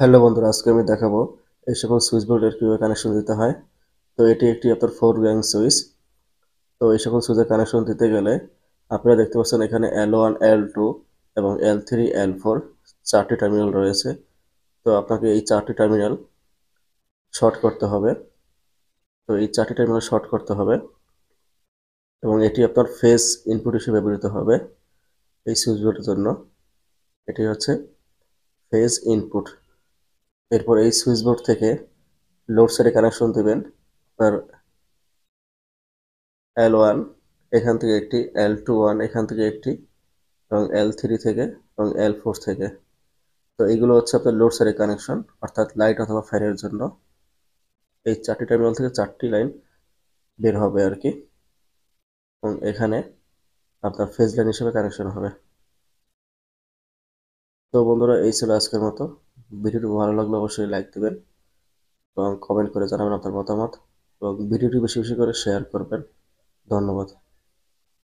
Hello বন্ধুরা, আজকে আমি দেখাবো এই সকল সুইচ বোর্ডের কীভাবে কানেকশন দিতে হয়। তো এটি একটি আপনার 4 গ্যাং সুইচ। তো এই সকল সুইচের কানেকশন দিতে গেলে আপনারা দেখতে পাচ্ছেন এখানে L1, L2 এবং L3, L4 চারটি টার্মিনাল রয়েছে। তো আপনাকে এই চারটি টার্মিনাল শর্ট করতে হবে। তো এই চারটি টার্মিনাল শর্ট করতে হবে এবং এটি আপনার ফেজ ইনপুট হিসেবে ব্যবহৃত হবে এই সুইচ বোর্ডের জন্য। এটি হচ্ছে ফেজ ইনপুট। এরপর এই সুইচ বোর্ড থেকে লোড সাইডে কানেকশন দেবেন আপনার L1 এখান থেকে একটি, L21 এখান থেকে একটি এবং L3 থেকে এবং L4 থেকে। তো এইগুলো হচ্ছে আপনার লোড সাইডের কানেকশন, অর্থাৎ লাইট অথবা ফ্যানের জন্য। এই চারটি টার্মিনাল থেকে চারটি লাইন বের হবে আর কি, এবং এখানে আপনার ফেজ লাইন হিসেবে কানেকশন হবে। তো বন্ধুরা, এই ছিল আজকের মতো। ভিডিওটি ভালো লাগলে অবশ্যই লাইক দেবেন এবং কমেন্ট করে জানাবেন আপনার মতামত, এবং ভিডিওটি বেশি বেশি করে শেয়ার করবেন। ধন্যবাদ।